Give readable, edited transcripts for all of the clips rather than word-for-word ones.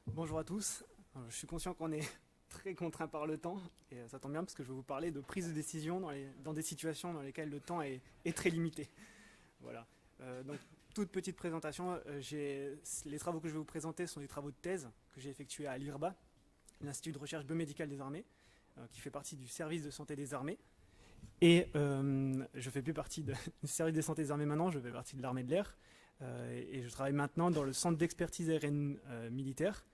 Bonjour à tous. Je suis conscient qu'on est très contraint par le temps et ça tombe bien parce que je vais vous parler de prise de décision dans des situations dans lesquelles le temps est très limité. Voilà. Donc, toute petite présentation. Les travaux que je vais vous présenter sont des travaux de thèse que j'ai effectués à l'IRBA, l'Institut de recherche biomédicale des armées, qui fait partie du service de santé des armées. Et je ne fais plus partie du service de santé des armées maintenant, je fais partie de l'armée de l'air. Et je travaille maintenant dans le centre d'expertise aérienne militaire.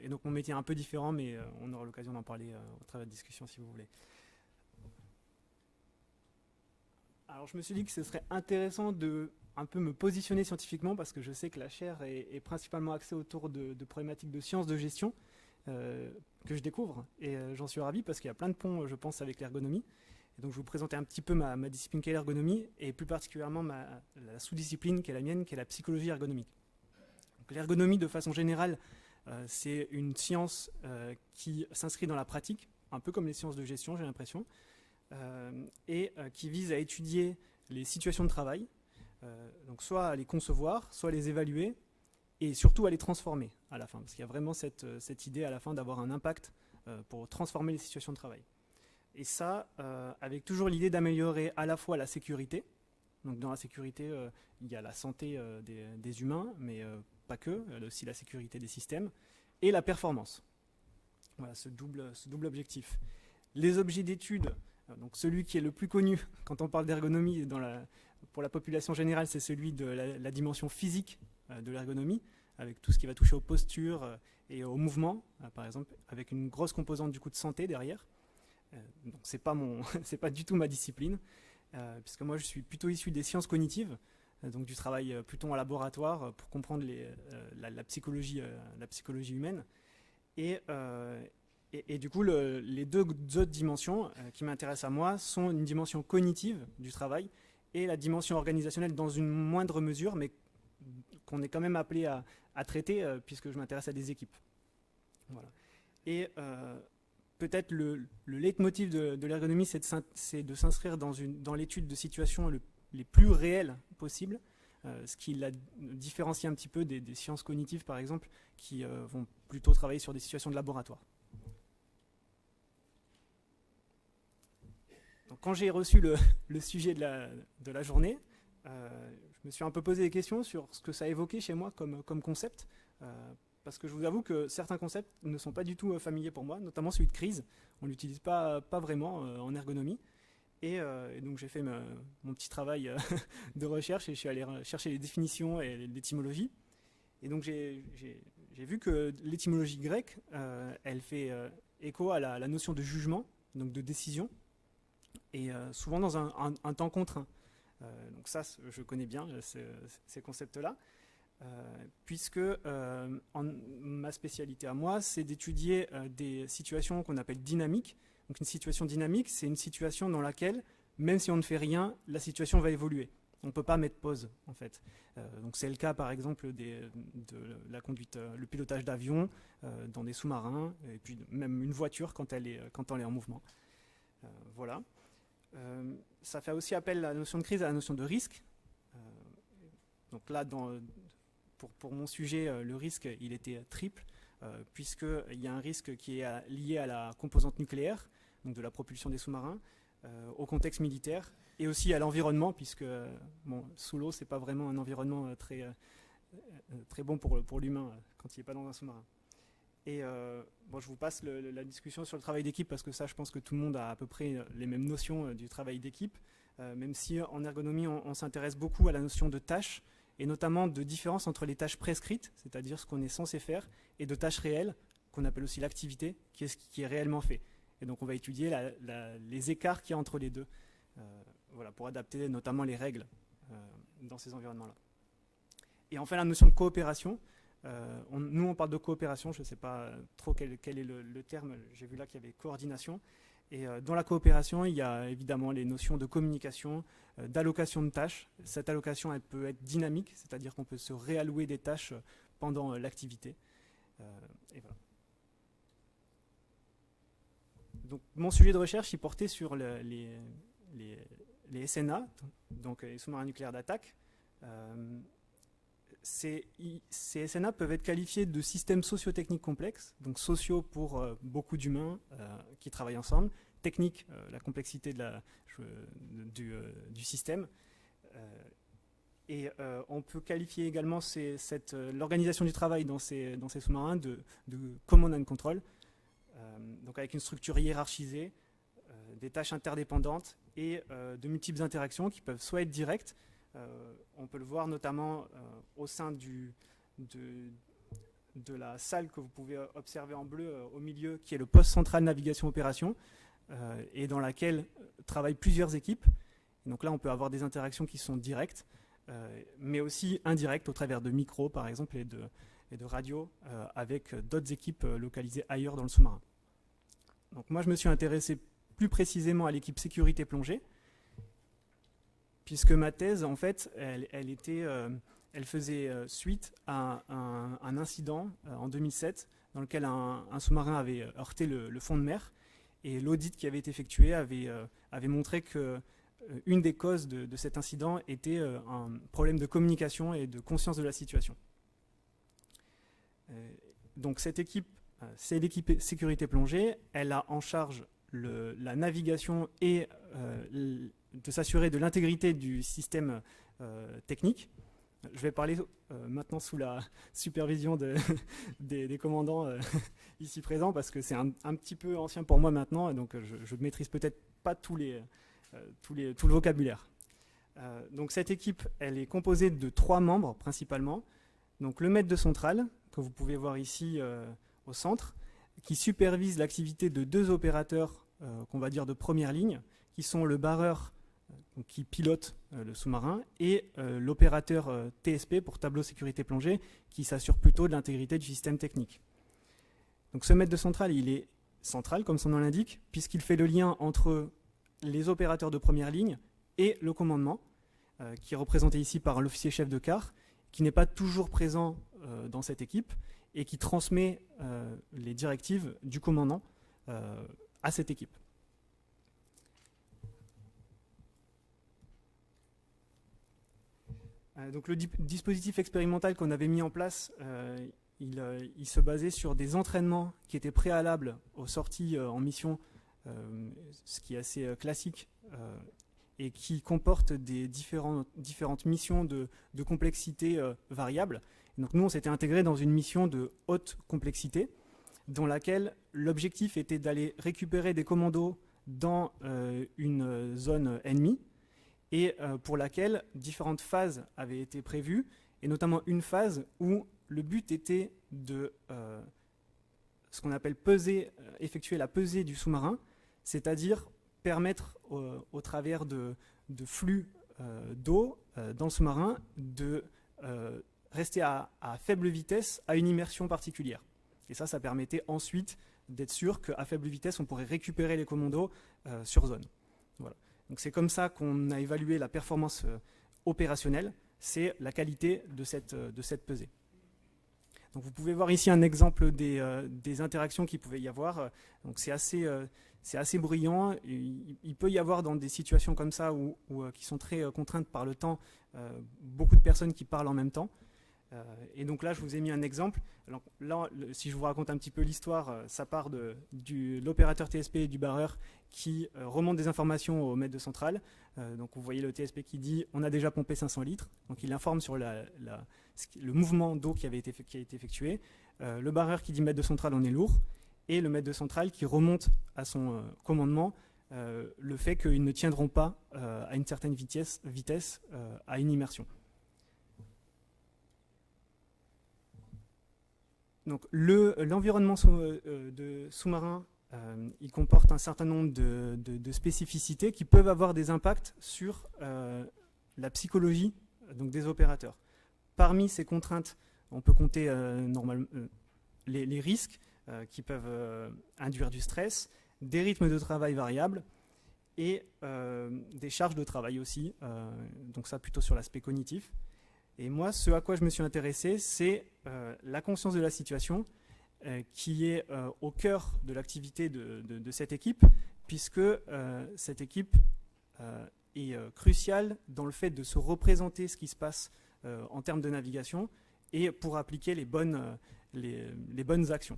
Et donc mon métier est un peu différent, mais on aura l'occasion d'en parler au travers de la discussion si vous voulez. Alors je me suis dit que ce serait intéressant de un peu me positionner scientifiquement parce que je sais que la chaire est principalement axée autour de problématiques de sciences de gestion que je découvre. Et j'en suis ravi parce qu'il y a plein de ponts, je pense, avec l'ergonomie. Et donc je vais vous présenter un petit peu ma discipline qui est l'ergonomie et plus particulièrement la sous-discipline qui est la mienne, qui est la psychologie ergonomique. L'ergonomie, de façon générale, c'est une science qui s'inscrit dans la pratique, un peu comme les sciences de gestion, j'ai l'impression, et qui vise à étudier les situations de travail, donc soit à les concevoir, soit à les évaluer, et surtout à les transformer à la fin, parce qu'il y a vraiment cette idée à la fin d'avoir un impact pour transformer les situations de travail. Et ça, avec toujours l'idée d'améliorer à la fois la sécurité. Donc dans la sécurité, il y a la santé des humains, mais pas que, aussi la sécurité des systèmes, et la performance. Voilà, ce double objectif. Les objets d'étude, donc celui qui est le plus connu quand on parle d'ergonomie pour la population générale, c'est celui de la dimension physique de l'ergonomie, avec tout ce qui va toucher aux postures et au mouvement, par exemple, avec une grosse composante du coup de santé derrière. Donc c'est pas du tout ma discipline, puisque moi je suis plutôt issu des sciences cognitives, donc du travail plutôt en laboratoire pour comprendre la psychologie humaine. Et du coup, les deux autres dimensions qui m'intéressent à moi sont une dimension cognitive du travail et la dimension organisationnelle dans une moindre mesure, mais qu'on est quand même appelé à traiter puisque je m'intéresse à des équipes. Voilà. Et peut-être le leitmotiv de l'ergonomie, c'est de s'inscrire dans l'étude de situations les plus réelles possibles, ce qui la différencie un petit peu des sciences cognitives, par exemple, qui vont plutôt travailler sur des situations de laboratoire. Donc, quand j'ai reçu le sujet de la journée, je me suis un peu posé des questions sur ce que ça évoquait chez moi comme concept, parce que je vous avoue que certains concepts ne sont pas du tout familiers pour moi, notamment celui de crise. On ne l'utilise pas vraiment en ergonomie. Et donc j'ai fait mon petit travail de recherche et je suis allé chercher les définitions et l'étymologie. Et donc j'ai vu que l'étymologie grecque, elle fait écho à la notion de jugement, donc de décision, et souvent dans un temps contraint. Donc ça, je connais bien ces concepts-là. Puisque ma spécialité à moi, c'est d'étudier des situations qu'on appelle dynamiques. Donc une situation dynamique, c'est une situation dans laquelle, même si on ne fait rien, la situation va évoluer. On ne peut pas mettre pause, en fait. Donc c'est le cas, par exemple, de la conduite, le pilotage d'avion dans des sous-marins, et puis même une voiture quand elle est en mouvement. Voilà. Ça fait aussi appel à la notion de crise, à la notion de risque. Donc là, pour mon sujet, le risque, il était triple, puisqu'il y a un risque qui est lié à la composante nucléaire, donc de la propulsion des sous-marins, au contexte militaire, et aussi à l'environnement, puisque sous l'eau, c'est pas vraiment un environnement très bon pour l'humain quand il n'est pas dans un sous-marin. Et je vous passe la discussion sur le travail d'équipe, parce que ça, je pense que tout le monde a à peu près les mêmes notions du travail d'équipe, même si en ergonomie, on s'intéresse beaucoup à la notion de tâche, et notamment de différence entre les tâches prescrites, c'est-à-dire ce qu'on est censé faire, et de tâches réelles, qu'on appelle aussi l'activité, qui est ce qui est réellement fait. Et donc on va étudier les écarts qu'il y a entre les deux, pour adapter notamment les règles dans ces environnements-là. Et enfin la notion de coopération. Nous on parle de coopération, je ne sais pas trop quel est le terme, j'ai vu là qu'il y avait coordination. Et dans la coopération, il y a évidemment les notions de communication, d'allocation de tâches. Cette allocation, elle peut être dynamique, c'est-à-dire qu'on peut se réallouer des tâches pendant l'activité. Et voilà. Donc, mon sujet de recherche, il portait sur les SNA, donc les sous-marins nucléaires d'attaque. ces SNA peuvent être qualifiés de systèmes socio-techniques complexes, donc sociaux pour beaucoup d'humains qui travaillent ensemble, technique, la complexité du système. Et on peut qualifier également l'organisation du travail dans ces sous-marins de command and control, donc avec une structure hiérarchisée, des tâches interdépendantes et de multiples interactions qui peuvent soit être directes, on peut le voir notamment au sein de la salle que vous pouvez observer en bleu au milieu, qui est le poste central navigation opération, et dans laquelle travaillent plusieurs équipes. Et donc là, on peut avoir des interactions qui sont directes, mais aussi indirectes au travers de micros, par exemple, et de radios, avec d'autres équipes localisées ailleurs dans le sous-marin. Donc moi, je me suis intéressé plus précisément à l'équipe sécurité plongée, puisque ma thèse, en fait, elle faisait suite à un incident en 2007 dans lequel un sous-marin avait heurté le fond de mer, et l'audit qui avait été effectué avait montré que une des causes de cet incident était un problème de communication et de conscience de la situation. Donc cette équipe, c'est l'équipe sécurité plongée, elle a en charge la navigation et de s'assurer de l'intégrité du système technique. Je vais parler maintenant sous la supervision des commandants ici présents, parce que c'est un petit peu ancien pour moi maintenant, et donc je ne maîtrise peut-être pas tout le vocabulaire. Donc cette équipe, elle est composée de 3 membres principalement. Donc le maître de centrale, que vous pouvez voir ici au centre, qui supervise l'activité de 2 opérateurs qu'on va dire de première ligne, qui sont le barreur qui pilote le sous-marin et l'opérateur TSP pour tableau sécurité plongée, qui s'assure plutôt de l'intégrité du système technique. Donc ce maître de centrale, il est central comme son nom l'indique, puisqu'il fait le lien entre les opérateurs de première ligne et le commandement, qui est représenté ici par l'officier chef de quart, qui n'est pas toujours présent dans cette équipe et qui transmet les directives du commandant à cette équipe. Donc le dispositif expérimental qu'on avait mis en place, il se basait sur des entraînements qui étaient préalables aux sorties en mission, ce qui est assez classique, et qui comporte des différentes missions de complexité variable. Donc nous, on s'était intégré dans une mission de haute complexité, dans laquelle l'objectif était d'aller récupérer des commandos dans une zone ennemie, et pour laquelle différentes phases avaient été prévues, et notamment une phase où le but était de ce qu'on appelle effectuer la pesée du sous-marin, c'est-à-dire permettre au travers de flux d'eau dans le sous-marin de rester à faible vitesse à une immersion particulière. Et ça permettait ensuite d'être sûr qu'à faible vitesse, on pourrait récupérer les commandos sur zone. Voilà. Donc c'est comme ça qu'on a évalué la performance opérationnelle, c'est la qualité de cette pesée. Donc vous pouvez voir ici un exemple des interactions qu'il pouvait y avoir. Donc c'est assez bruyant. Il peut y avoir dans des situations comme ça qui sont très contraintes par le temps, beaucoup de personnes qui parlent en même temps. Et donc là, je vous ai mis un exemple. Alors là, si je vous raconte un petit peu l'histoire, ça part de l'opérateur TSP et du barreur qui remonte des informations au maître de centrale. Donc vous voyez le TSP qui dit « on a déjà pompé 500 litres ». Donc il informe sur le mouvement d'eau qui a été effectué. Le barreur qui dit « maître de centrale, on est lourd ». Et le maître de centrale qui remonte à son commandement le fait qu'ils ne tiendront pas à une certaine vitesse à une immersion. Donc l'environnement sous-marin, il comporte un certain nombre de spécificités qui peuvent avoir des impacts sur la psychologie donc des opérateurs. Parmi ces contraintes, on peut compter les risques qui peuvent induire du stress, des rythmes de travail variables et des charges de travail aussi, donc ça plutôt sur l'aspect cognitif. Et moi, ce à quoi je me suis intéressé, c'est la conscience de la situation qui est au cœur de l'activité de cette équipe, puisque cette équipe est cruciale dans le fait de se représenter ce qui se passe en termes de navigation et pour appliquer les bonnes actions.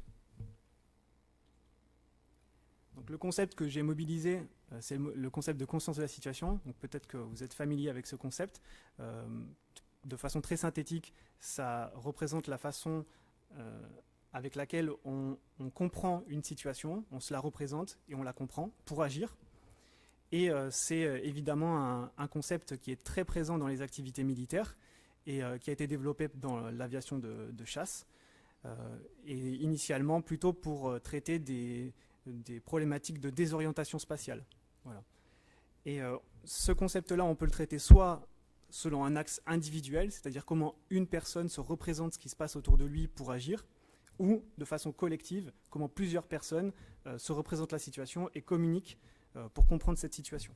Donc, le concept que j'ai mobilisé, c'est le concept de conscience de la situation. Donc peut-être que vous êtes familier avec ce concept. De façon très synthétique, ça représente la façon avec laquelle on comprend une situation, on se la représente et on la comprend pour agir. Et c'est évidemment un concept qui est très présent dans les activités militaires et qui a été développé dans l'aviation de chasse. Et initialement plutôt pour traiter des problématiques de désorientation spatiale. Voilà. Et ce concept-là, on peut le traiter soit selon un axe individuel, c'est-à-dire comment une personne se représente ce qui se passe autour de lui pour agir, ou de façon collective, comment plusieurs personnes se représentent la situation et communiquent pour comprendre cette situation.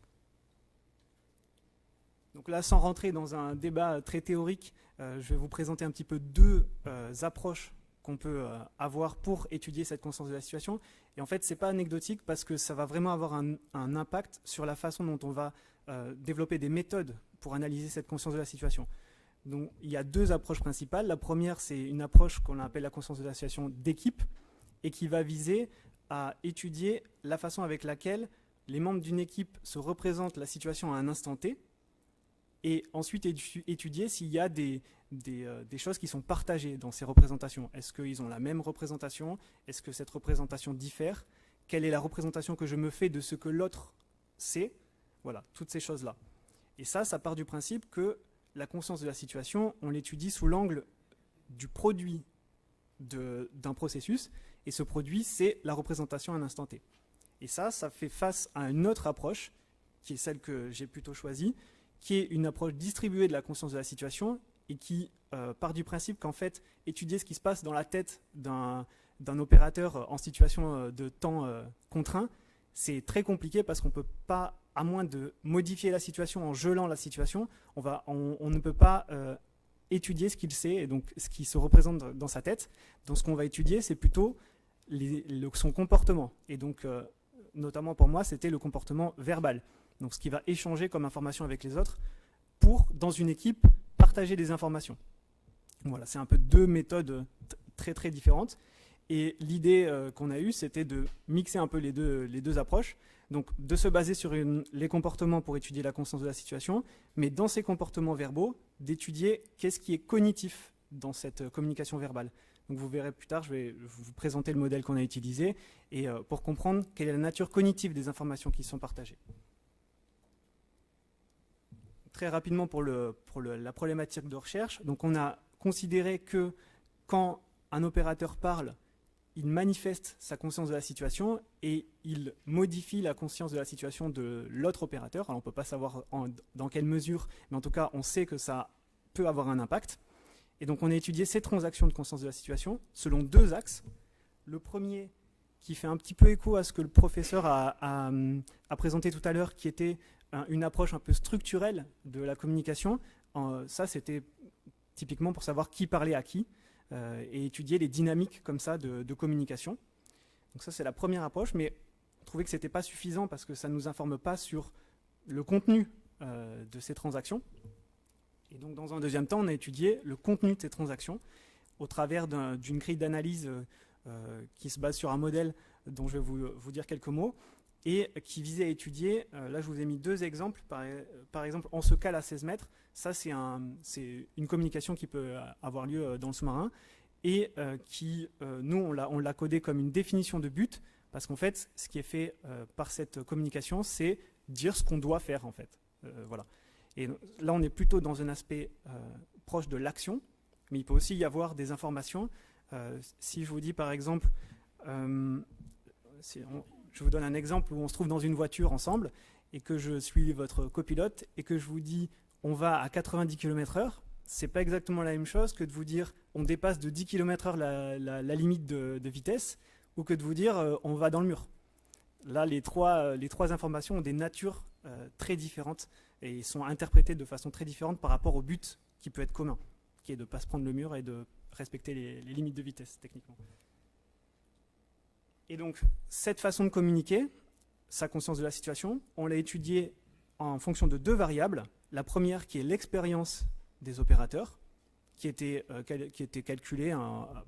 Donc là, sans rentrer dans un débat très théorique, je vais vous présenter un petit peu deux approches qu'on peut avoir pour étudier cette conscience de la situation. Et en fait, ce n'est pas anecdotique parce que ça va vraiment avoir un impact sur la façon dont on va développer des méthodes pour analyser cette conscience de la situation. Donc, il y a deux approches principales. La première, c'est une approche qu'on appelle la conscience de la situation d'équipe et qui va viser à étudier la façon avec laquelle les membres d'une équipe se représentent la situation à un instant T et ensuite étudier s'il y a des choses qui sont partagées dans ces représentations. Est-ce qu'ils ont la même représentation? Est-ce que cette représentation diffère? Quelle est la représentation que je me fais de ce que l'autre sait? Voilà, toutes ces choses-là. Et ça part du principe que la conscience de la situation, on l'étudie sous l'angle du produit d'un processus, et ce produit, c'est la représentation à un instant T. Et ça fait face à une autre approche, qui est celle que j'ai plutôt choisie, qui est une approche distribuée de la conscience de la situation, et qui part du principe qu'en fait, étudier ce qui se passe dans la tête d'un opérateur en situation de temps contraint, c'est très compliqué parce qu'on ne peut pas, à moins de modifier la situation en gelant la situation, on ne peut pas étudier ce qu'il sait et donc ce qui se représente dans sa tête. Donc ce qu'on va étudier, c'est plutôt son comportement. Et donc, notamment pour moi, c'était le comportement verbal. Donc ce qui va échanger comme information avec les autres pour, dans une équipe, partager des informations. Voilà, c'est un peu deux méthodes très très différentes. Et l'idée qu'on a eue, c'était de mixer un peu les deux approches. Donc de se baser sur les comportements pour étudier la conscience de la situation, mais dans ces comportements verbaux, d'étudier qu'est-ce qui est cognitif dans cette communication verbale. Donc vous verrez plus tard, je vais vous présenter le modèle qu'on a utilisé et pour comprendre quelle est la nature cognitive des informations qui sont partagées. Très rapidement pour la problématique de recherche, donc on a considéré que quand un opérateur parle, il manifeste sa conscience de la situation et il modifie la conscience de la situation de l'autre opérateur. Alors on ne peut pas savoir dans quelle mesure, mais en tout cas on sait que ça peut avoir un impact. Et donc on a étudié ces transactions de conscience de la situation selon deux axes. Le premier qui fait un petit peu écho à ce que le professeur a présenté tout à l'heure, qui était une approche un peu structurelle de la communication. Ça c'était typiquement pour savoir qui parlait à qui. Et étudier les dynamiques comme ça de communication. Donc ça c'est la première approche, mais on trouvait que ce n'était pas suffisant parce que ça ne nous informe pas sur le contenu de ces transactions. Et donc dans un deuxième temps, on a étudié le contenu de ces transactions au travers d'une grille d'analyse qui se base sur un modèle dont je vais vous dire quelques mots, et qui visait à étudier, là je vous ai mis deux exemples, par exemple en ce cas à 16 mètres, ça c'est une communication qui peut avoir lieu dans le sous-marin, et qui, nous on l'a codé comme une définition de but, parce qu'en fait ce qui est fait par cette communication, c'est dire ce qu'on doit faire en fait. Voilà. Et là on est plutôt dans un aspect proche de l'action, mais il peut aussi y avoir des informations. Si je vous dis par exemple, je vous donne un exemple où on se trouve dans une voiture ensemble et que je suis votre copilote et que je vous dis on va à 90 km/h, c'est pas exactement la même chose que de vous dire on dépasse de 10 km/h la limite de vitesse, ou que de vous dire on va dans le mur. Là, les trois informations ont des natures très différentes et sont interprétées de façon très différente par rapport au but qui peut être commun, qui est de ne pas se prendre le mur et de respecter les limites de vitesse techniquement. Et donc, cette façon de communiquer, sa conscience de la situation, on l'a étudiée en fonction de deux variables. La première qui est l'expérience des opérateurs. qui étaient calculés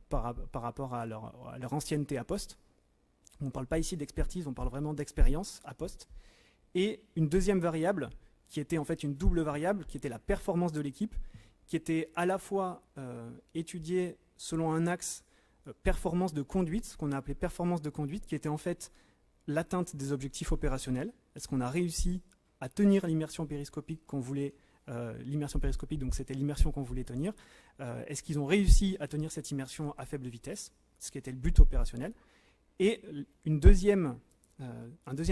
par rapport à leur ancienneté à poste. On ne parle pas ici d'expertise, on parle vraiment d'expérience à poste. Et une deuxième variable, qui était en fait une double variable, qui était la performance de l'équipe, qui était à la fois étudiée selon un axe performance de conduite, ce qu'on a appelé performance de conduite, qui était en fait l'atteinte des objectifs opérationnels. Est-ce qu'on a réussi à tenir l'immersion périscopique qu'on voulait, l'immersion périscopique, donc c'était l'immersion qu'on voulait tenir. Est-ce qu'ils ont réussi à tenir cette immersion à faible vitesse, ce qui était le but opérationnel. Et un deuxième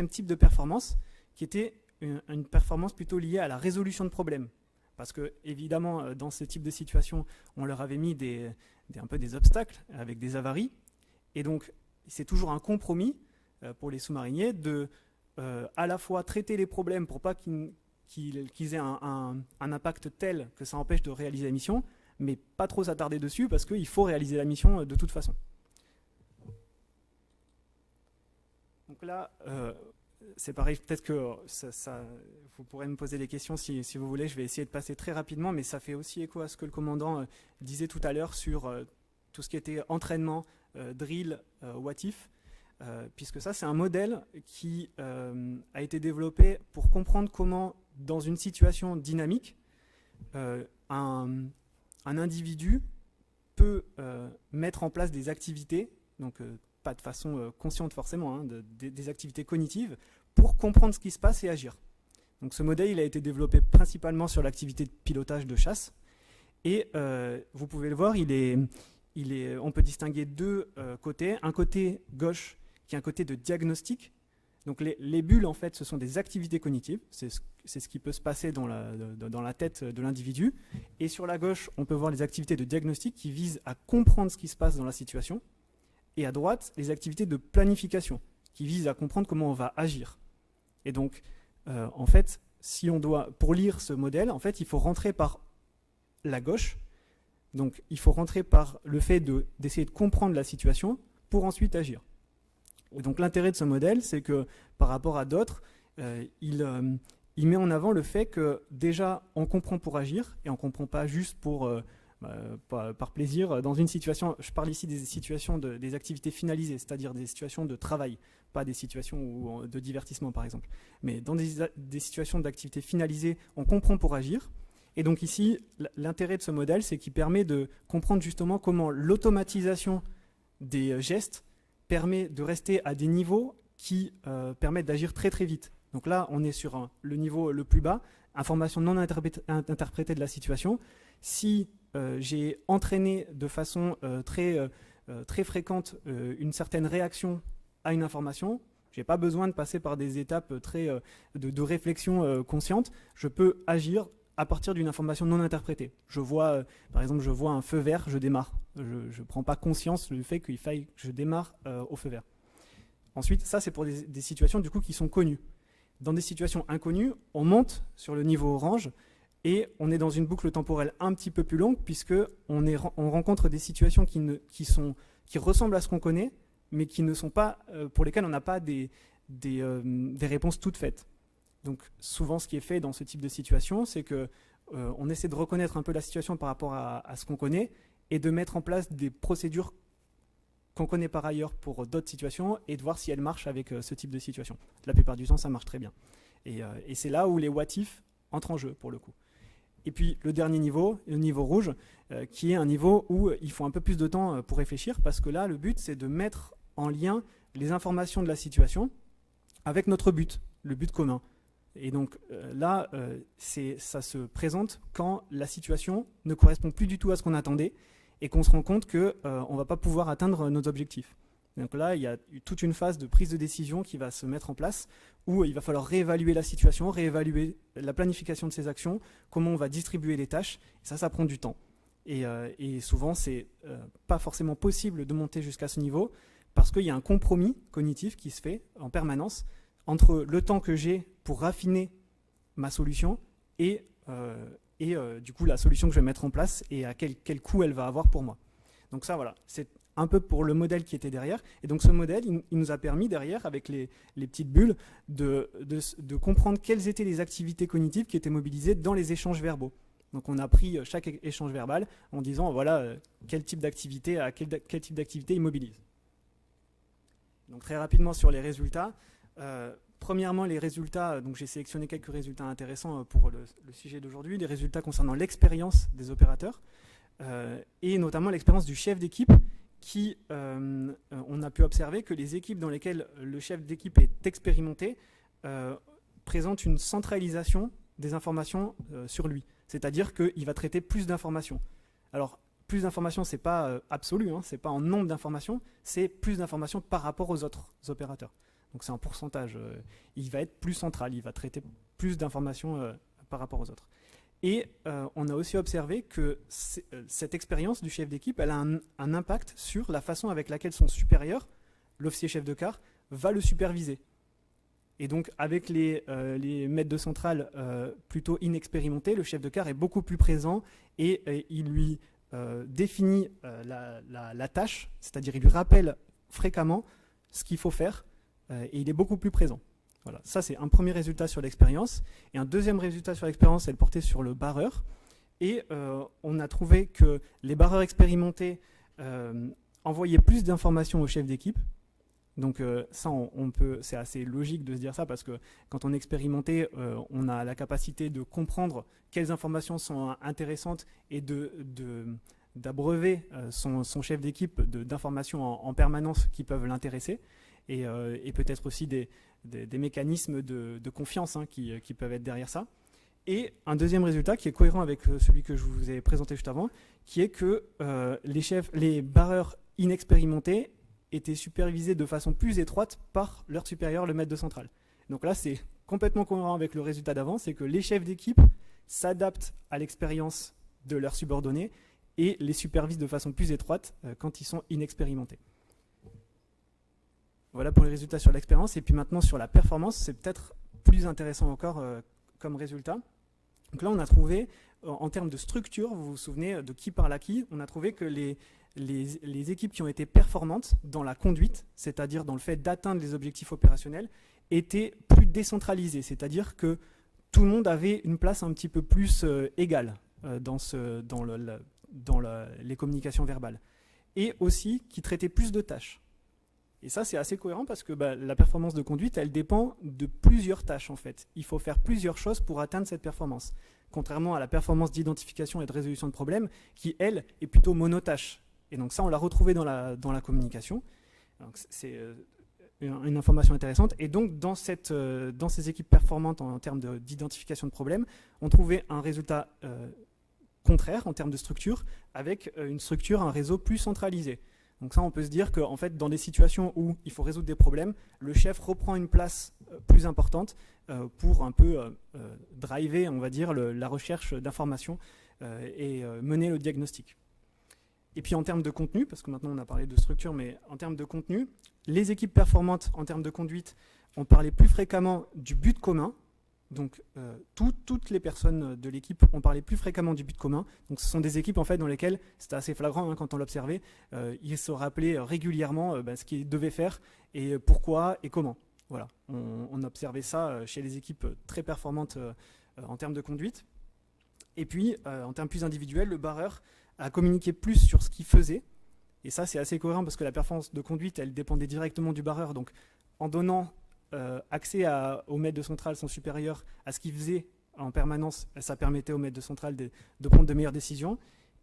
type de performance qui était une performance plutôt liée à la résolution de problèmes. Parce que, évidemment, dans ce type de situation, on leur avait mis un peu des obstacles avec des avaries. Et donc, c'est toujours un compromis pour les sous-mariniers de à la fois traiter les problèmes pour pas qu'ils aient un impact tel que ça empêche de réaliser la mission, mais pas trop s'attarder dessus parce qu'il faut réaliser la mission de toute façon. Donc là, c'est pareil, peut-être que vous pourrez me poser des questions si vous voulez. Je vais essayer de passer très rapidement, mais ça fait aussi écho à ce que le commandant disait tout à l'heure sur tout ce qui était entraînement, drill, what if, puisque ça, c'est un modèle qui a été développé pour comprendre comment, dans une situation dynamique, un individu peut mettre en place des activités, donc pas de façon consciente forcément, hein, des activités cognitives, pour comprendre ce qui se passe et agir. Donc ce modèle, il a été développé principalement sur l'activité de pilotage de chasse. Et vous pouvez le voir, on peut distinguer deux côtés. Un côté gauche, qui est un côté de diagnostic. Donc les bulles, en fait, ce sont des activités cognitives. C'est ce qui peut se passer dans la tête de l'individu. Et sur la gauche, on peut voir les activités de diagnostic qui visent à comprendre ce qui se passe dans la situation. Et à droite, les activités de planification qui visent à comprendre comment on va agir. Et donc, en fait, pour lire ce modèle, en fait, il faut rentrer par la gauche. Donc, il faut rentrer par le fait d'essayer de comprendre la situation pour ensuite agir. Et donc, l'intérêt de ce modèle, c'est que par rapport à d'autres, il met en avant le fait que déjà, on comprend pour agir et on ne comprend pas juste par plaisir. Dans une situation, je parle ici des situations des activités finalisées, c'est-à-dire des situations de travail, pas des situations de divertissement par exemple. Mais dans des situations d'activités finalisées, on comprend pour agir. Et donc ici, l'intérêt de ce modèle, c'est qu'il permet de comprendre justement comment l'automatisation des gestes permet de rester à des niveaux qui permettent d'agir très très vite. Donc là, on est sur le niveau le plus bas, information non interprétée de la situation. Si j'ai entraîné de façon très fréquente une certaine réaction à une information, je n'ai pas besoin de passer par des étapes de réflexion consciente. Je peux agir à partir d'une information non interprétée. Par exemple, je vois un feu vert, je démarre. Je ne prends pas conscience du fait qu'il faille que je démarre au feu vert. Ensuite, ça c'est pour des situations du coup qui sont connues. Dans des situations inconnues, on monte sur le niveau orange et on est dans une boucle temporelle un petit peu plus longue puisqu'on rencontre des situations qui ressemblent à ce qu'on connaît, mais qui ne sont pas, pour lesquelles on n'a pas des réponses toutes faites. Donc souvent, ce qui est fait dans ce type de situation, c'est qu'on essaie de reconnaître un peu la situation par rapport à ce qu'on connaît et de mettre en place des procédures qu'on connaît par ailleurs pour d'autres situations et de voir si elles marchent avec ce type de situation. La plupart du temps, ça marche très bien. Et c'est là où les what if entrent en jeu, pour le coup. Et puis le dernier niveau, le niveau rouge, qui est un niveau où il faut un peu plus de temps pour réfléchir, parce que là, le but, c'est de mettre en lien les informations de la situation avec notre but, le but commun. Et donc là, ça se présente quand la situation ne correspond plus du tout à ce qu'on attendait et qu'on se rend compte qu'on ne va pas pouvoir atteindre nos objectifs. Donc là, il y a toute une phase de prise de décision qui va se mettre en place où il va falloir réévaluer la situation, réévaluer la planification de ses actions, comment on va distribuer les tâches. Ça prend du temps. Et souvent, c'est pas forcément possible de monter jusqu'à ce niveau parce qu'il y a un compromis cognitif qui se fait en permanence entre le temps que j'ai pour raffiner ma solution et du coup la solution que je vais mettre en place et à quel coût elle va avoir pour moi. Donc ça, voilà, c'est un peu pour le modèle qui était derrière. Et donc ce modèle, il nous a permis derrière, avec les petites bulles, de comprendre quelles étaient les activités cognitives qui étaient mobilisées dans les échanges verbaux. Donc on a pris chaque échange verbal en disant voilà quel type d'activité il mobilise. Donc très rapidement sur les résultats. Premièrement, les résultats, donc j'ai sélectionné quelques résultats intéressants pour le sujet d'aujourd'hui, des résultats concernant l'expérience des opérateurs et notamment l'expérience du chef d'équipe qui, on a pu observer que les équipes dans lesquelles le chef d'équipe est expérimenté présentent une centralisation des informations sur lui. C'est-à-dire qu'il va traiter plus d'informations. Alors, plus d'informations, ce n'est pas absolu, ce n'est pas en nombre d'informations, c'est plus d'informations par rapport aux autres opérateurs. Donc c'est un pourcentage. Il va être plus central, il va traiter plus d'informations par rapport aux autres. Et on a aussi observé que cette expérience du chef d'équipe, elle a un impact sur la façon avec laquelle son supérieur, l'officier chef de quart, va le superviser. Et donc avec les maîtres de centrale plutôt inexpérimentés, le chef de quart est beaucoup plus présent et il lui définit la tâche, c'est-à-dire il lui rappelle fréquemment ce qu'il faut faire et il est beaucoup plus présent. Voilà. Ça, c'est un premier résultat sur l'expérience. Et un deuxième résultat sur l'expérience, elle portait sur le barreur. Et on a trouvé que les barreurs expérimentés envoyaient plus d'informations au chef d'équipe. Donc ça, c'est assez logique de se dire ça parce que quand on est expérimenté, on a la capacité de comprendre quelles informations sont intéressantes et d'abreuver son chef d'équipe d'informations en permanence qui peuvent l'intéresser. Et peut-être aussi des mécanismes de confiance qui peuvent être derrière ça. Et un deuxième résultat qui est cohérent avec celui que je vous ai présenté juste avant, qui est que les barreurs inexpérimentés étaient supervisés de façon plus étroite par leur supérieur, le maître de centrale. Donc là, c'est complètement cohérent avec le résultat d'avant, c'est que les chefs d'équipe s'adaptent à l'expérience de leurs subordonnés et les supervisent de façon plus étroite quand ils sont inexpérimentés. Voilà pour les résultats sur l'expérience. Et puis maintenant, sur la performance, c'est peut-être plus intéressant encore comme résultat. Donc là, on a trouvé, en termes de structure, vous vous souvenez de qui parle à qui, on a trouvé que les équipes qui ont été performantes dans la conduite, c'est-à-dire dans le fait d'atteindre les objectifs opérationnels, étaient plus décentralisées. C'est-à-dire que tout le monde avait une place un petit peu plus égale dans les communications verbales. Et aussi qui traitaient plus de tâches. Et ça, c'est assez cohérent parce que la performance de conduite, elle dépend de plusieurs tâches en fait. Il faut faire plusieurs choses pour atteindre cette performance. Contrairement à la performance d'identification et de résolution de problèmes, qui, elle, est plutôt monotâche. Et donc ça, on l'a retrouvé dans la communication. C'est une information intéressante. Et donc, dans ces équipes performantes en termes d'identification de problèmes, on trouvait un résultat contraire en termes de structure, avec une structure, un réseau plus centralisé. Donc ça, on peut se dire qu'en fait, dans des situations où il faut résoudre des problèmes, le chef reprend une place plus importante pour un peu driver, on va dire, la recherche d'informations et mener le diagnostic. Et puis en termes de contenu, parce que maintenant on a parlé de structure, mais en termes de contenu, les équipes performantes en termes de conduite ont parlé plus fréquemment du but commun. Donc toutes les personnes de l'équipe ont parlé plus fréquemment du but commun. Donc ce sont des équipes en fait dans lesquelles, c'était assez flagrant quand on l'observait, ils se rappelaient régulièrement ce qu'ils devaient faire et pourquoi et comment. Voilà, on observait ça chez les équipes très performantes en termes de conduite. Et puis en termes plus individuels, le barreur a communiqué plus sur ce qu'il faisait. Et ça c'est assez cohérent parce que la performance de conduite, elle dépendait directement du barreur. Donc en donnant accès au maître de centrale, son supérieur, à ce qu'il faisait en permanence, ça permettait au maître de centrale de prendre de meilleures décisions.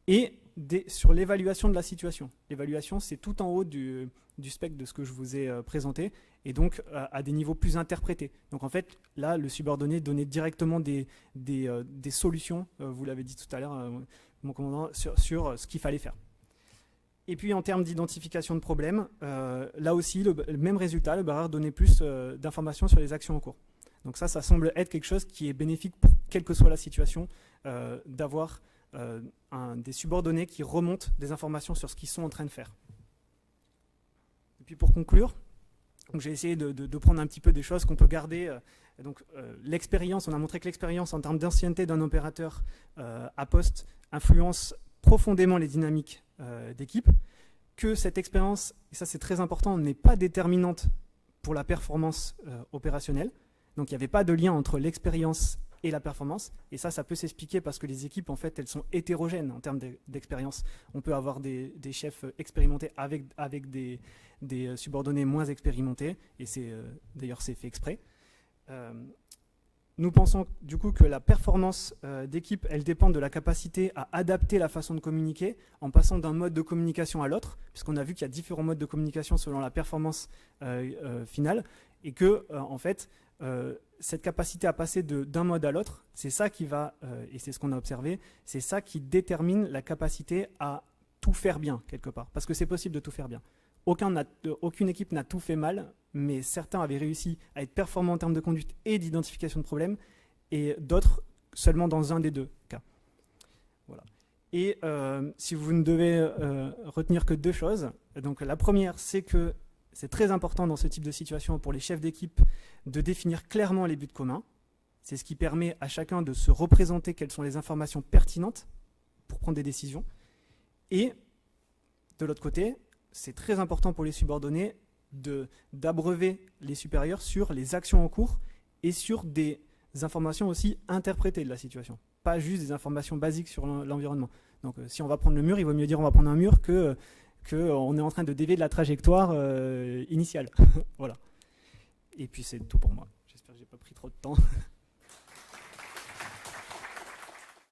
Et sur l'évaluation de la situation. L'évaluation, c'est tout en haut du spectre de ce que je vous ai présenté, et donc à des niveaux plus interprétés. Donc en fait, là, le subordonné donnait directement des solutions, vous l'avez dit tout à l'heure, mon commandant, sur ce qu'il fallait faire. Et puis en termes d'identification de problèmes, là aussi, le même résultat, le barreur donnait plus d'informations sur les actions en cours. Donc ça semble être quelque chose qui est bénéfique pour quelle que soit la situation, d'avoir des subordonnés qui remontent des informations sur ce qu'ils sont en train de faire. Et puis pour conclure, j'ai essayé de prendre un petit peu des choses qu'on peut garder. L'expérience, on a montré que l'expérience en termes d'ancienneté d'un opérateur à poste influence profondément les dynamiques d'équipe, que cette expérience, et ça c'est très important, n'est pas déterminante pour la performance opérationnelle. Donc il n'y avait pas de lien entre l'expérience et la performance. Et ça peut s'expliquer parce que les équipes, en fait, elles sont hétérogènes en termes d'expérience. On peut avoir des chefs expérimentés avec des subordonnés moins expérimentés, et d'ailleurs c'est fait exprès. Nous pensons du coup que la performance d'équipe, elle dépend de la capacité à adapter la façon de communiquer en passant d'un mode de communication à l'autre, puisqu'on a vu qu'il y a différents modes de communication selon la performance finale, et que en fait, cette capacité à passer d'un mode à l'autre, c'est ça qui va, et c'est ce qu'on a observé, c'est ça qui détermine la capacité à tout faire bien quelque part, parce que c'est possible de tout faire bien. Aucune équipe n'a tout fait mal, mais certains avaient réussi à être performants en termes de conduite et d'identification de problèmes, et d'autres seulement dans un des deux cas. Voilà. Et si vous ne devez retenir que 2 choses, donc la première, c'est que c'est très important dans ce type de situation pour les chefs d'équipe de définir clairement les buts communs. C'est ce qui permet à chacun de se représenter quelles sont les informations pertinentes pour prendre des décisions. Et de l'autre côté, c'est très important pour les subordonnés d'abreuver les supérieurs sur les actions en cours et sur des informations aussi interprétées de la situation. Pas juste des informations basiques sur l'environnement. Donc si on va prendre le mur, il vaut mieux dire on va prendre un mur qu'on est en train de dévier de la trajectoire initiale. Voilà. Et puis c'est tout pour moi. J'espère que j'ai pas pris trop de temps.